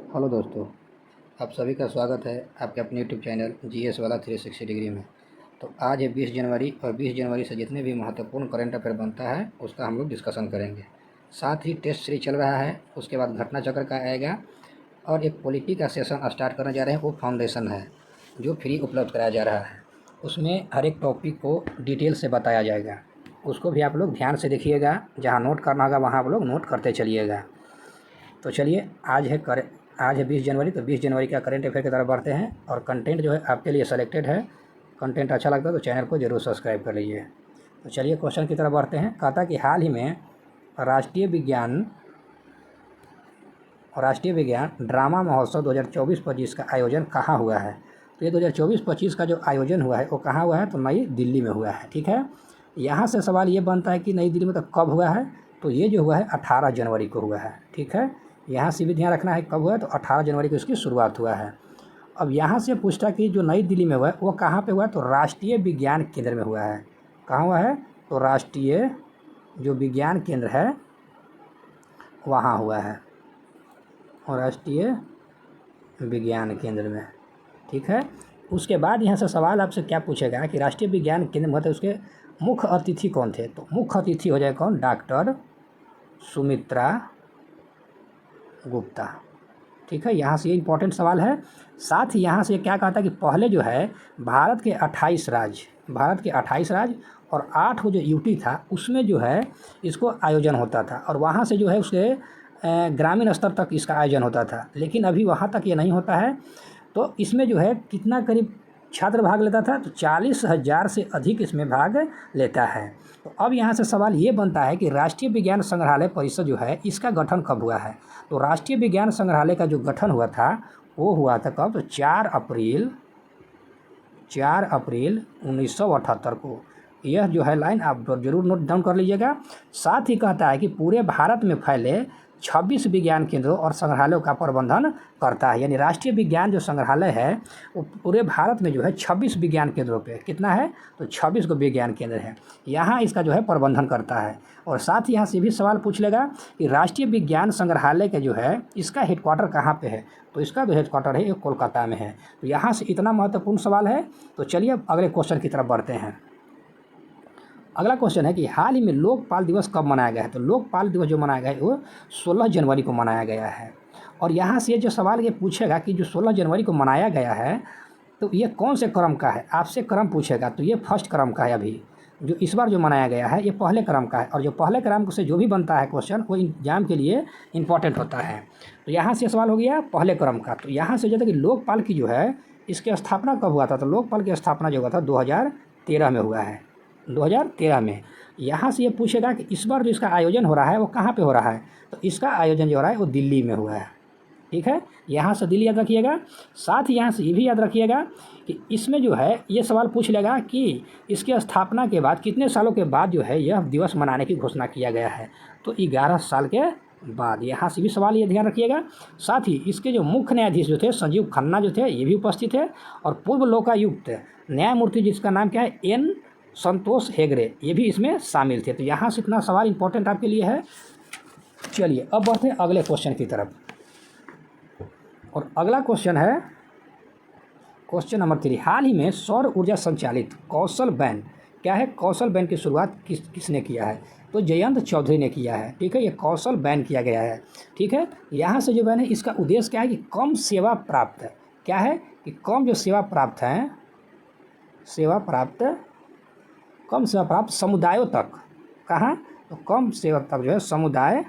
Hello दोस्तों, आप सभी का स्वागत है आपके अपने यूट्यूब चैनल जीएस वाला 360 डिग्री में। तो आज है 20 जनवरी और 20 जनवरी से जितने भी महत्वपूर्ण करंट अफेयर बनता है उसका हम लोग डिस्कशन करेंगे। साथ ही टेस्ट सीरीज चल रहा है, उसके बाद घटना चक्र का आएगा और एक पॉलिटी का सेशन स्टार्ट करने जा रहे हैं। वो फाउंडेशन है जो फ्री उपलब्ध कराया जा रहा है। उसमें हर एक टॉपिक को डिटेल से बताया जाएगा, उसको भी आप लोग ध्यान से देखिएगा। जहाँ नोट करना होगा वहाँ आप लोग नोट करते चलिएगा। तो चलिए आज है 20 जनवरी, तो 20 जनवरी का करंट अफेयर की तरफ बढ़ते हैं। और कंटेंट जो है आपके लिए सेलेक्टेड है। कंटेंट अच्छा लगता है तो चैनल को ज़रूर सब्सक्राइब कर लीजिए। तो चलिए क्वेश्चन की तरफ बढ़ते हैं। कहा था कि हाल ही में राष्ट्रीय विज्ञान ड्रामा महोत्सव 2024-25 का आयोजन कहाँ हुआ है। तो ये 2024-25 का जो आयोजन हुआ है वो कहाँ हुआ है, तो नई दिल्ली में हुआ है। ठीक है, यहाँ से सवाल ये बनता है कि नई दिल्ली में तो कब हुआ है। तो ये जो हुआ है 18 जनवरी को हुआ है। ठीक है, यहाँ से भी ध्यान रखना है कब हुआ है, तो 18 जनवरी को इसकी शुरुआत हुआ है। अब यहाँ से पूछता कि जो नई दिल्ली में हुआ है वो कहाँ पे हुआ है, तो राष्ट्रीय विज्ञान केंद्र में हुआ है। कहाँ हुआ है, तो राष्ट्रीय जो विज्ञान केंद्र है वहाँ हुआ है, और राष्ट्रीय विज्ञान केंद्र में। ठीक है, उसके बाद यहाँ से सवाल आपसे क्या पूछेगा कि राष्ट्रीय विज्ञान केंद्र मतलब उसके मुख्य अतिथि कौन थे। तो मुख्य अतिथि हो जाए कौन, डॉक्टर सुमित्रा गुप्ता। ठीक है, यहाँ से ये इंपॉर्टेंट सवाल है। साथ ही यहाँ से क्या कहा था कि पहले जो है भारत के 28 राज्य और 8 जो यूटी था उसमें जो है इसको आयोजन होता था, और वहाँ से जो है उसके ग्रामीण स्तर तक इसका आयोजन होता था। लेकिन अभी वहाँ तक ये नहीं होता है। तो इसमें जो है कितना करीब छात्र भाग लेता था, तो 40,000 से अधिक इसमें भाग लेता है। तो अब यहाँ से सवाल ये बनता है कि राष्ट्रीय विज्ञान संग्रहालय परिषद जो है इसका गठन कब हुआ है। तो राष्ट्रीय विज्ञान संग्रहालय का जो गठन हुआ था वो हुआ था कब, तो 4 अप्रैल 1978 को। यह जो है लाइन आप जरूर नोट डाउन कर लीजिएगा। साथ ही कहता है कि पूरे भारत में फैले 26 विज्ञान केंद्रों और संग्रहालयों का प्रबंधन करता है। यानी राष्ट्रीय विज्ञान जो संग्रहालय है वो पूरे भारत में जो है 26 विज्ञान केंद्रों पे कितना है, तो 26 को विज्ञान केंद्र है, यहाँ इसका जो है प्रबंधन करता है। और साथ ही यहाँ से भी सवाल पूछ लेगा कि राष्ट्रीय विज्ञान संग्रहालय के जो है इसका हेडक्वार्टर कहाँ पे है। तो इसका जो हेडक्वार्टर है ये कोलकाता में है। तो यहाँ से इतना महत्वपूर्ण सवाल है। तो चलिए अब अगले क्वेश्चन की तरफ बढ़ते हैं। अगला क्वेश्चन है कि हाल ही में लोकपाल दिवस कब मनाया गया है। तो लोकपाल दिवस जो मनाया गया है वो 16 जनवरी को मनाया गया है। और यहाँ से जो सवाल ये पूछेगा कि जो 16 जनवरी को मनाया गया है तो ये कौन से क्रम का है, आपसे क्रम पूछेगा। तो ये फर्स्ट क्रम का है। अभी जो इस बार जो मनाया गया है ये पहले क्रम का है, और जो पहले क्रम से जो भी बनता है क्वेश्चन वो एग्जाम के लिए इंपॉर्टेंट होता है। तो यहाँ से सवाल हो गया पहले क्रम का। तो यहाँ से जो था कि लोकपाल की जो है इसकी स्थापना कब हुआ था। तो लोकपाल की स्थापना जो हुआ था 2013 में हुआ है, 2013 में। यहाँ से ये पूछेगा कि इस बार जो इसका आयोजन हो रहा है वो कहाँ पे हो रहा है। तो इसका आयोजन जो हो रहा है वो दिल्ली में हुआ है। ठीक है, यहाँ से दिल्ली याद रखिएगा। साथ ही यहाँ से ये भी याद रखिएगा कि इसमें जो है ये सवाल पूछ लेगा कि इसकी स्थापना के बाद कितने सालों के बाद जो है यह दिवस मनाने की घोषणा किया गया है। तो 11 साल के बाद, यहाँ से भी सवाल ये ध्यान रखिएगा। साथ ही इसके जो मुख्य न्यायाधीश जो थे संजीव खन्ना जो थे ये भी उपस्थित थे, और पूर्व लोकायुक्त न्यायमूर्ति जिसका नाम क्या है एन संतोष हेगड़े ये भी इसमें शामिल थे। तो यहाँ से इतना सवाल इंपॉर्टेंट आपके लिए है। चलिए अब बढ़ते हैं अगले क्वेश्चन की तरफ। और अगला क्वेश्चन है क्वेश्चन नंबर 3। हाल ही में सौर ऊर्जा संचालित कौशल वैन क्या है, कौशल वैन की शुरुआत किसने किया है। तो जयंत चौधरी ने किया है। ठीक है, ये कौशल वैन किया गया है। ठीक है, यहाँ से जो वैन है इसका उद्देश्य क्या है कि कम सेवा प्राप्त है, क्या है कि कम जो सेवा प्राप्त है कम सेवा प्राप्त समुदायों तक, कहाँ, तो कम सेवा तक जो है समुदाय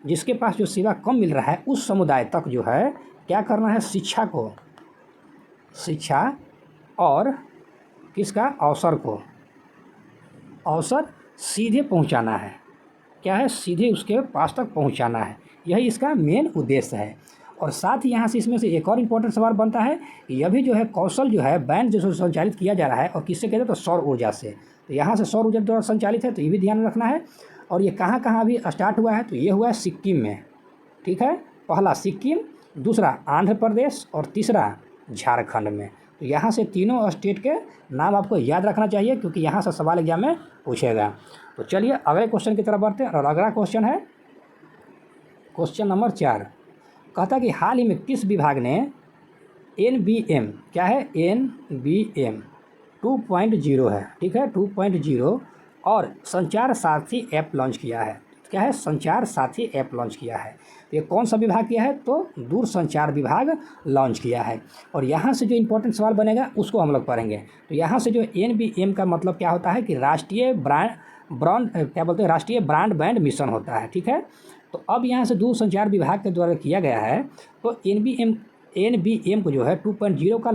जिसके पास जो सेवा कम मिल रहा है उस समुदाय तक जो है क्या करना है, शिक्षा और किसका, अवसर सीधे पहुंचाना है। क्या है, सीधे उसके पास तक पहुंचाना है, यही इसका मेन उद्देश्य है। और साथ ही यहाँ से इसमें से एक और इम्पोर्टेंट सवाल बनता है कि यह भी जो है कौशल जो है वैन जो संचालित किया जा रहा है और किससे कहते हैं, तो सौर ऊर्जा से। तो यहाँ से सौर ऊर्जा द्वारा संचालित है, तो ये भी ध्यान रखना है। और ये कहाँ कहाँ अभी स्टार्ट हुआ है, तो ये हुआ है सिक्किम में। ठीक है, पहला सिक्किम, दूसरा आंध्र प्रदेश और तीसरा झारखंड में। तो यहाँ से तीनों स्टेट के नाम आपको याद रखना चाहिए क्योंकि यहाँ से सवाल एग्जाम में पूछेगा। तो चलिए अगले क्वेश्चन की तरफ बढ़ते हैं। और अगला क्वेश्चन है क्वेश्चन नंबर 4। कहता है कि हाल ही में किस विभाग ने NBM, क्या है NBM 2.0 है, ठीक है 2.0 और संचार साथी ऐप लॉन्च किया है। क्या है, संचार साथी ऐप लॉन्च किया है। ये कौन सा विभाग किया है, तो दूरसंचार विभाग लॉन्च किया है। और यहाँ से जो इम्पोर्टेंट सवाल बनेगा उसको हम लोग पढ़ेंगे। तो यहाँ से जो NBM का मतलब क्या होता है कि राष्ट्रीय राष्ट्रीय ब्रॉडबैंड मिशन होता है, ठीक है। तो अब यहाँ से दूरसंचार विभाग के द्वारा किया गया है। तो NBM को जो है 2.0 का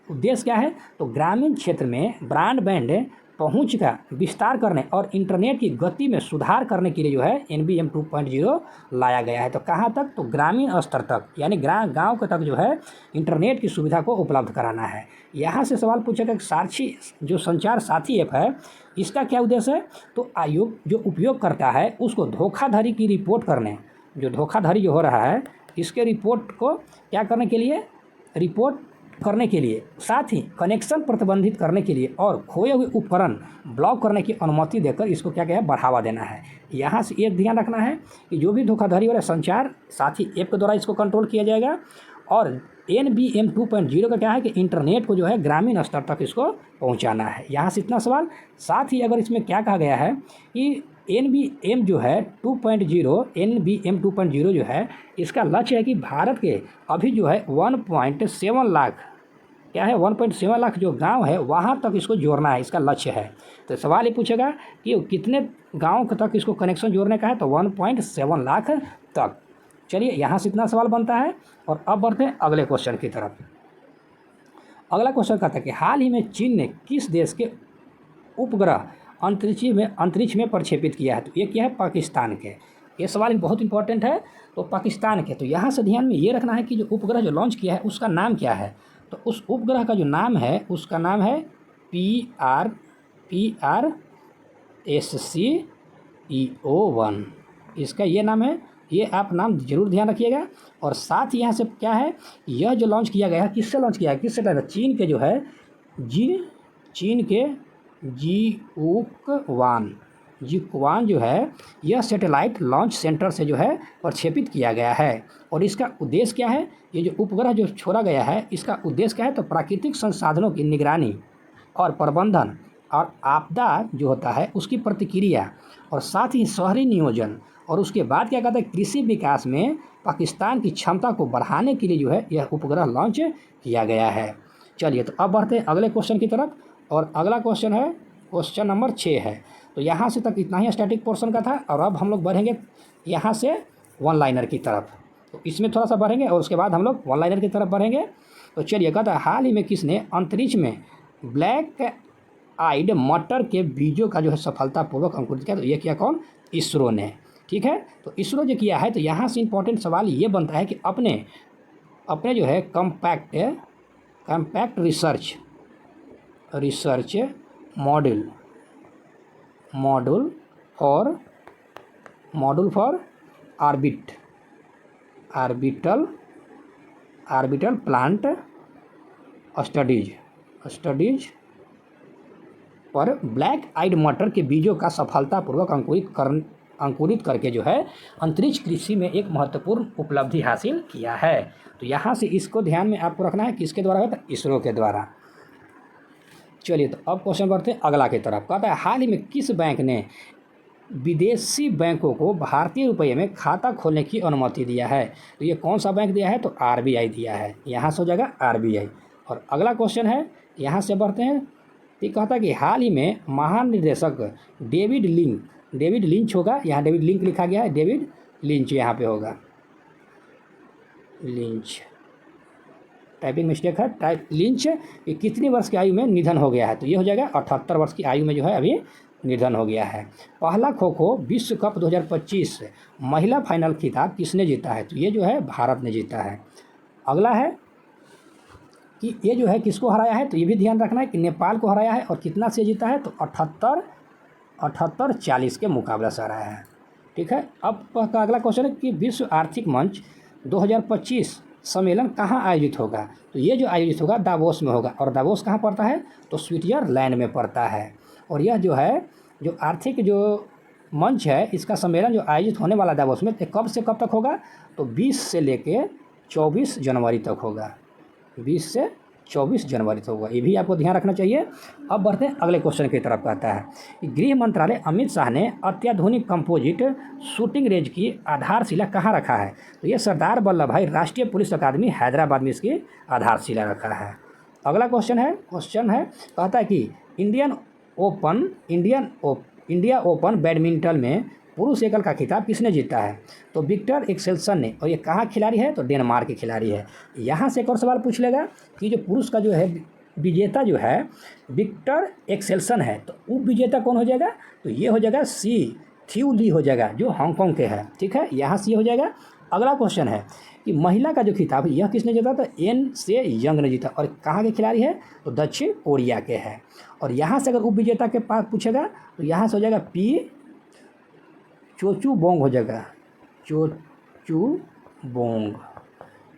उद्देश्य क्या है, तो ग्रामीण क्षेत्र में ब्रॉडबैंड पहुंच का विस्तार करने और इंटरनेट की गति में सुधार करने के लिए जो है NBM 2.0 लाया गया है। तो कहाँ तक, तो ग्रामीण स्तर तक, यानी गांव के तक जो है इंटरनेट की सुविधा को उपलब्ध कराना है। यहाँ से सवाल पूछेगा कि साक्षी जो संचार साथी ऐप है इसका क्या उद्देश्य है, तो आयोग जो उपयोग करता है उसको धोखाधड़ी की रिपोर्ट करने, जो धोखाधड़ी जो हो रहा है इसके रिपोर्ट को क्या करने के लिए, रिपोर्ट करने के लिए, साथ ही कनेक्शन प्रतिबंधित करने के लिए और खोए हुए उपकरण ब्लॉक करने की अनुमति देकर इसको क्या है, बढ़ावा देना है। यहाँ से एक ध्यान रखना है कि जो भी धोखाधड़ी हो रहा है संचार साथी ऐप के द्वारा इसको कंट्रोल किया जाएगा। और NBM 2.0 का क्या है कि इंटरनेट को जो है ग्रामीण स्तर तक इसको पहुँचाना है। यहाँ से इतना सवाल। साथ ही अगर इसमें क्या कहा गया है कि NBM जो है 2.0 जो है इसका लक्ष्य है कि भारत के अभी जो है 1.7 लाख, क्या है 1.7 लाख जो गांव है वहां तक इसको जोड़ना है, इसका लक्ष्य है। तो सवाल ये पूछेगा कि कितने गांव तक इसको कनेक्शन जोड़ने का है, तो 1.7 लाख तक। चलिए यहाँ से इतना सवाल बनता है। और अब बढ़ते हैं अगले क्वेश्चन की तरफ। अगला क्वेश्चन कहता है कि हाल ही में चीन ने किस देश के उपग्रह अंतरिक्ष में प्रक्षेपित किया है, तो ये क्या है, पाकिस्तान के। ये सवाल बहुत इंपॉर्टेंट है, तो पाकिस्तान के। तो यहाँ से ध्यान में ये रखना है कि जो उपग्रह जो लॉन्च किया है उसका नाम क्या है, तो उस उपग्रह का जो नाम है उसका नाम है PRSCEO-1, इसका ये नाम है। ये आप नाम जरूर ध्यान रखिएगा। और साथ ही यहाँ से क्या है, यह जो लॉन्च किया गया है किससे लॉन्च किया है, किससे लगा, चीन के जो है चीन के जिक्वान जो है यह सैटेलाइट लॉन्च सेंटर से जो है प्रक्षेपित किया गया है। और इसका उद्देश्य क्या है, ये जो उपग्रह जो छोड़ा गया है इसका उद्देश्य क्या है, तो प्राकृतिक संसाधनों की निगरानी और प्रबंधन और आपदा जो होता है उसकी प्रतिक्रिया, और साथ ही शहरी नियोजन, और उसके बाद क्या कहता है, कृषि विकास में पाकिस्तान की क्षमता को बढ़ाने के लिए जो है यह उपग्रह लॉन्च किया गया है। चलिए तो अब बढ़ते हैं अगले क्वेश्चन की तरफ। और अगला क्वेश्चन है क्वेश्चन नंबर 6 है। तो यहाँ से तक इतना ही स्टैटिक पोर्शन का था। और अब हम लोग बढ़ेंगे यहाँ से वन लाइनर की तरफ। तो इसमें थोड़ा सा बढ़ेंगे और उसके बाद हम लोग वन लाइनर की तरफ बढ़ेंगे। तो चलिए कहता है हाल ही में किसने अंतरिक्ष में ब्लैक आइड मटर के बीजों का जो है सफलतापूर्वक अंकुरित किया, तो ये किया कौन, इसरो ने। ठीक है, तो इसरो जो किया है, तो यहाँ से इम्पोर्टेंट सवाल ये बनता है कि अपने जो है compact research module for orbital plant studies पर ब्लैक आइड मटर के बीजों का सफलतापूर्वक अंकुरित करके जो है अंतरिक्ष कृषि में एक महत्वपूर्ण उपलब्धि हासिल किया है। तो यहाँ से इसको ध्यान में आपको रखना है, किसके द्वारा है, तो इसरो के द्वारा। चलिए तो अब क्वेश्चन बढ़ते हैं अगला की तरफ। कहता है हाल ही में किस बैंक ने विदेशी बैंकों को भारतीय रुपये में खाता खोलने की अनुमति दिया है, तो ये कौन सा बैंक दिया है, तो RBI दिया है। यहाँ से हो जाएगा RBI। और अगला क्वेश्चन है, यहाँ से बढ़ते हैं। तो कहता है कि हाल ही में महानिदेशक डेविड लिंच होगा, यहाँ डेविड लिंक लिखा गया है, डेविड लिंच यहाँ पे होगा, लिंच टाइपिंग मिस्टेक है, लिंच ये कितनी वर्ष की आयु में निधन हो गया है, तो ये हो जाएगा 78 वर्ष की आयु में जो है अभी निधन हो गया है। पहला खो खो विश्व कप 2025 महिला फाइनल खिताब किसने जीता है, तो ये जो है भारत ने जीता है। अगला है कि ये जो है किसको हराया है, तो ये भी ध्यान रखना है कि नेपाल को हराया है। और कितना से जीता है, तो 78-40 के मुकाबला से हराया है। ठीक है, अब का अगला क्वेश्चन है कि विश्व आर्थिक मंच 2025 सम्मेलन कहाँ आयोजित होगा, तो ये जो आयोजित होगा दावोस में होगा। और दावोस कहाँ पड़ता है, तो स्विट्जरलैंड में पड़ता है। और यह जो है जो आर्थिक जो मंच है इसका सम्मेलन जो आयोजित होने वाला दावोस में कब से कब तक होगा, तो 20 से लेके 24 जनवरी तक होगा, 20 से 24 जनवरी तक होगा, ये भी आपको ध्यान रखना चाहिए। अब बढ़ते हैं अगले क्वेश्चन की तरफ। कहता है गृह मंत्रालय अमित शाह ने अत्याधुनिक कंपोजिट शूटिंग रेंज की आधारशिला कहाँ रखा है? तो ये सरदार वल्लभ भाई राष्ट्रीय पुलिस अकादमी हैदराबाद में इसकी आधारशिला रखा है। अगला क्वेश्चन है कहता है कि इंडिया ओपन बैडमिंटन में पुरुष एकल का खिताब किसने जीता है? तो विक्टर एक्सेल्सन ने। और ये कहाँ खिलाड़ी है? तो डेनमार्क के खिलाड़ी है। यहाँ से एक और सवाल पूछ लेगा कि जो पुरुष का जो है विजेता जो है विक्टर एक्सेल्सन है, तो उप विजेता कौन हो जाएगा? तो ये हो जाएगा सी थ्यू ली हो जाएगा, जो हांगकांग के है। ठीक है, यहाँ से ये हो जाएगा। अगला क्वेश्चन है कि महिला का जो खिताब है यह किसने जीता? तो एन से यंग ने जीता। और कहाँ के खिलाड़ी है? तो दक्षिण कोरिया के है। और यहाँ से अगर उप विजेता के पास पूछेगा तो यहाँ से हो जाएगा पी चोचू बोंग हो जाएगा, चोचू बोंग।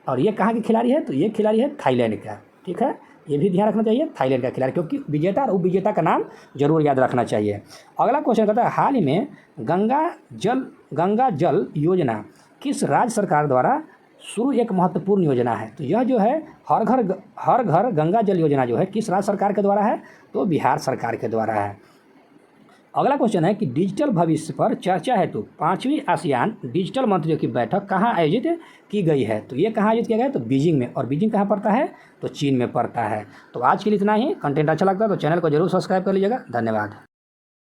और ये कहाँ के खिलाड़ी है? तो ये खिलाड़ी है थाईलैंड का। ठीक है, ये भी ध्यान रखना चाहिए, थाईलैंड का खिलाड़ी, क्योंकि विजेता और उप विजेता का नाम जरूर याद रखना चाहिए। अगला क्वेश्चन कहता है हाल ही में गंगा जल योजना किस राज्य सरकार द्वारा शुरू एक महत्वपूर्ण योजना है? तो यह जो है हर घर गंगा जल योजना जो है किस राज्य सरकार के द्वारा है? तो बिहार सरकार के द्वारा है। अगला क्वेश्चन है कि डिजिटल भविष्य पर चर्चा हेतु 5वीं आसियान डिजिटल मंत्रियों की बैठक कहाँ आयोजित की गई है? तो ये कहाँ आयोजित किया गया है? तो बीजिंग में। और बीजिंग कहाँ पड़ता है? तो चीन में पड़ता है। तो आज के लिए इतना ही। कंटेंट अच्छा लगता है तो चैनल को जरूर सब्सक्राइब कर लीजिएगा। धन्यवाद।